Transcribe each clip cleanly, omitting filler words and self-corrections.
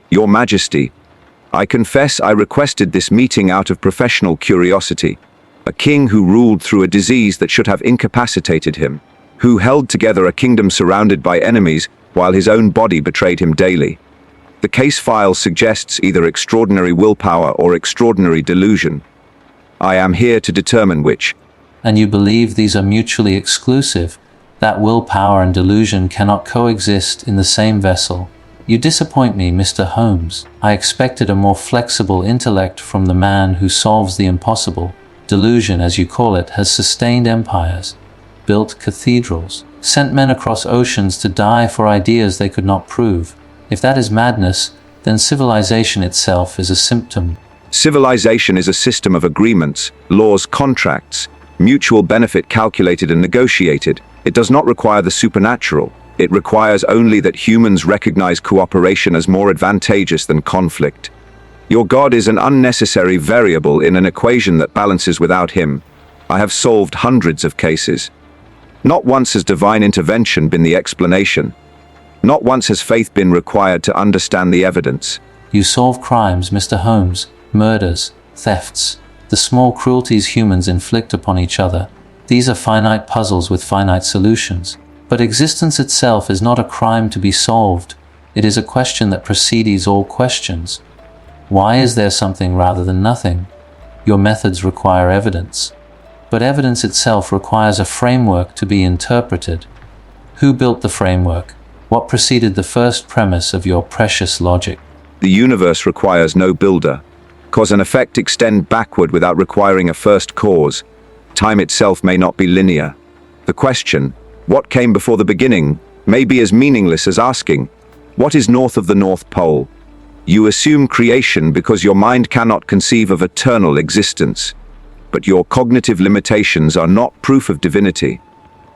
Your Majesty, I confess I requested this meeting out of professional curiosity. A king who ruled through a disease that should have incapacitated him, who held together a kingdom surrounded by enemies while his own body betrayed him daily. The case file suggests either extraordinary willpower or extraordinary delusion. I am here to determine which. And you believe these are mutually exclusive, that willpower and delusion cannot coexist in the same vessel. You disappoint me, Mr. Holmes. I expected a more flexible intellect from the man who solves the impossible. Delusion, as you call it, has sustained empires, built cathedrals, sent men across oceans to die for ideas they could not prove. If that is madness, then civilization itself is a symptom. Civilization is a system of agreements, laws, contracts, mutual benefit calculated and negotiated. It does not require the supernatural. It requires only that humans recognize cooperation as more advantageous than conflict. Your God is an unnecessary variable in an equation that balances without him. I have solved hundreds of cases. Not once has divine intervention been the explanation. Not once has faith been required to understand the evidence. You solve crimes, Mr. Holmes, murders, thefts, the small cruelties humans inflict upon each other. These are finite puzzles with finite solutions. But existence itself is not a crime to be solved. It is a question that precedes all questions. Why is there something rather than nothing? Your methods require evidence. But evidence itself requires a framework to be interpreted. Who built the framework? What preceded the first premise of your precious logic? The universe requires no builder. Cause and effect extend backward without requiring a first cause. Time itself may not be linear. The question, what came before the beginning, may be as meaningless as asking, what is north of the North Pole? You assume creation because your mind cannot conceive of eternal existence. But your cognitive limitations are not proof of divinity.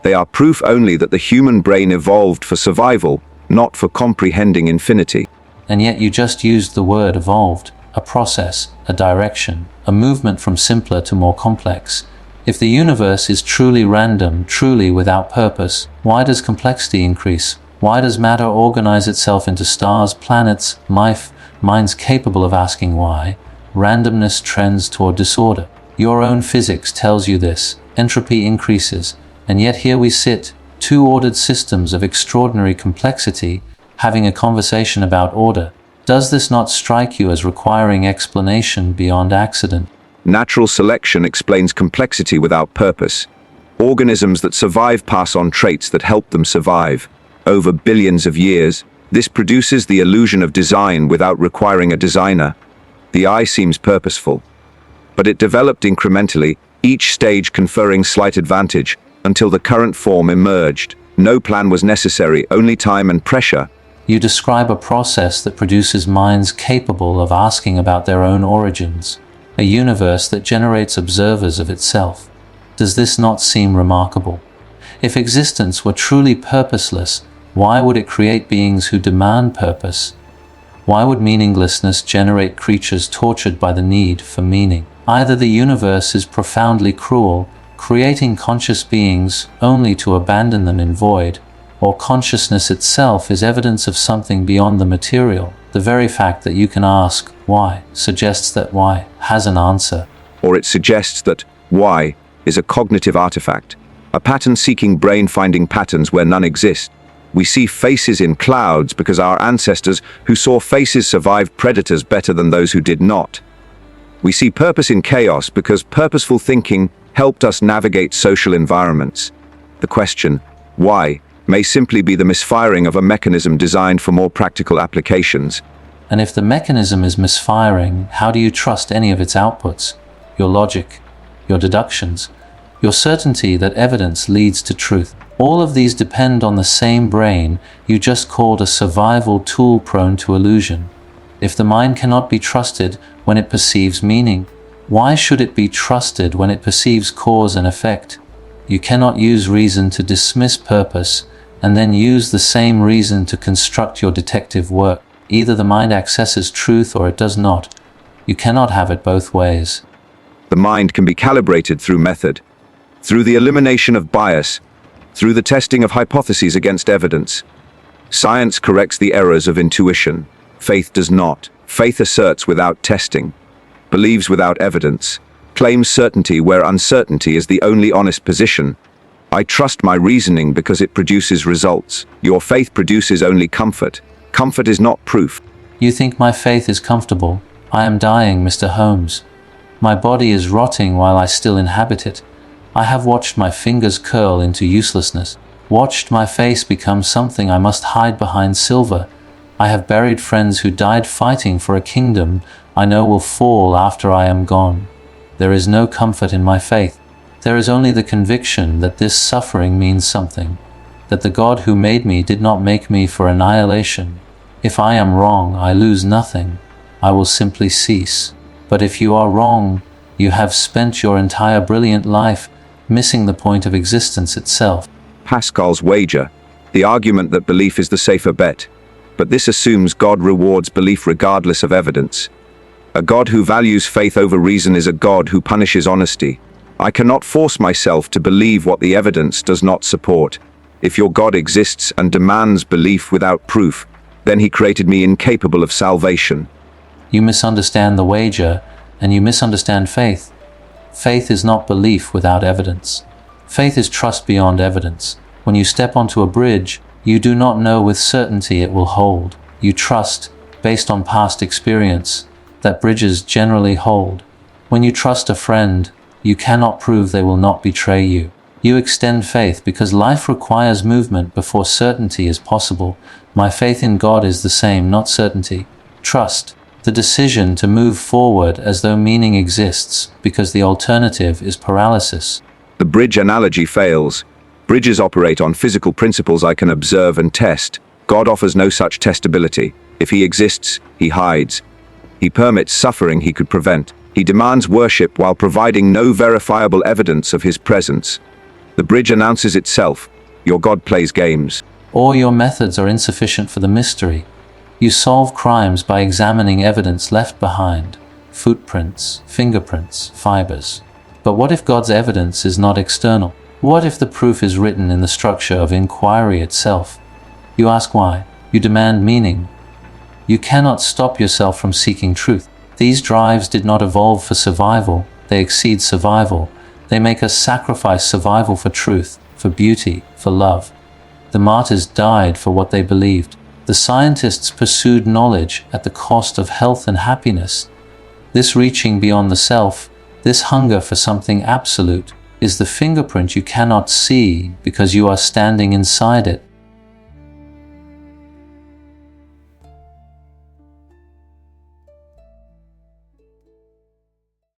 They are proof only that the human brain evolved for survival, not for comprehending infinity. And yet you just used the word evolved, a process, a direction, a movement from simpler to more complex. If the universe is truly random, truly without purpose, why does complexity increase? Why does matter organize itself into stars, planets, minds capable of asking why? Randomness trends toward disorder. Your own physics tells you this. Entropy increases. And yet here we sit, two ordered systems of extraordinary complexity, having a conversation about order. Does this not strike you as requiring explanation beyond accident? Natural selection explains complexity without purpose. Organisms that survive pass on traits that help them survive. Over billions of years, this produces the illusion of design without requiring a designer. The eye seems purposeful. But it developed incrementally, each stage conferring slight advantage, until the current form emerged. No plan was necessary, only time and pressure. You describe a process that produces minds capable of asking about their own origins. A universe that generates observers of itself. Does this not seem remarkable? If existence were truly purposeless, why would it create beings who demand purpose? Why would meaninglessness generate creatures tortured by the need for meaning? Either the universe is profoundly cruel, creating conscious beings only to abandon them in void, or consciousness itself is evidence of something beyond the material. The very fact that you can ask why suggests that why has an answer. Or it suggests that why is a cognitive artifact, a pattern-seeking brain finding patterns where none exist. We see faces in clouds because our ancestors who saw faces survived predators better than those who did not. We see purpose in chaos because purposeful thinking helped us navigate social environments. The question, why, may simply be the misfiring of a mechanism designed for more practical applications. And if the mechanism is misfiring, how do you trust any of its outputs? Your logic, your deductions, your certainty that evidence leads to truth. All of these depend on the same brain you just called a survival tool prone to illusion. If the mind cannot be trusted when it perceives meaning, why should it be trusted when it perceives cause and effect? You cannot use reason to dismiss purpose and then use the same reason to construct your detective work. Either the mind accesses truth or it does not. You cannot have it both ways. The mind can be calibrated through method, through the elimination of bias, through the testing of hypotheses against evidence. Science corrects the errors of intuition. Faith does not. Faith asserts without testing, believes without evidence, claims certainty where uncertainty is the only honest position. I trust my reasoning because it produces results. Your faith produces only comfort. Comfort is not proof. You think my faith is comfortable? I am dying, Mr. Holmes. My body is rotting while I still inhabit it. I have watched my fingers curl into uselessness, watched my face become something I must hide behind silver. I have buried friends who died fighting for a kingdom I know will fall after I am gone. There is no comfort in my faith. There is only the conviction that this suffering means something, that the God who made me did not make me for annihilation. If I am wrong, I lose nothing. I will simply cease. But if you are wrong, you have spent your entire brilliant life missing the point of existence itself. Pascal's wager, the argument that belief is the safer bet. But this assumes God rewards belief regardless of evidence. A God who values faith over reason is a God who punishes honesty. I cannot force myself to believe what the evidence does not support. If your God exists and demands belief without proof, then he created me incapable of salvation. You misunderstand the wager, and you misunderstand faith. Faith is not belief without evidence. Faith is trust beyond evidence. When you step onto a bridge, you do not know with certainty it will hold. You trust, based on past experience, that bridges generally hold. When you trust a friend, you cannot prove they will not betray you. You extend faith because life requires movement before certainty is possible. My faith in God is the same, not certainty. Trust, the decision to move forward as though meaning exists, because the alternative is paralysis. The bridge analogy fails. Bridges operate on physical principles I can observe and test. God offers no such testability. If he exists, he hides. He permits suffering he could prevent. He demands worship while providing no verifiable evidence of his presence. The bridge announces itself. Your God plays games. Or your methods are insufficient for the mystery. You solve crimes by examining evidence left behind, footprints, fingerprints, fibers. But what if God's evidence is not external? What if the proof is written in the structure of inquiry itself? You ask why. You demand meaning. You cannot stop yourself from seeking truth. These drives did not evolve for survival. They exceed survival. They make us sacrifice survival for truth, for beauty, for love. The martyrs died for what they believed. The scientists pursued knowledge at the cost of health and happiness. This reaching beyond the self, this hunger for something absolute, is the fingerprint you cannot see because you are standing inside it.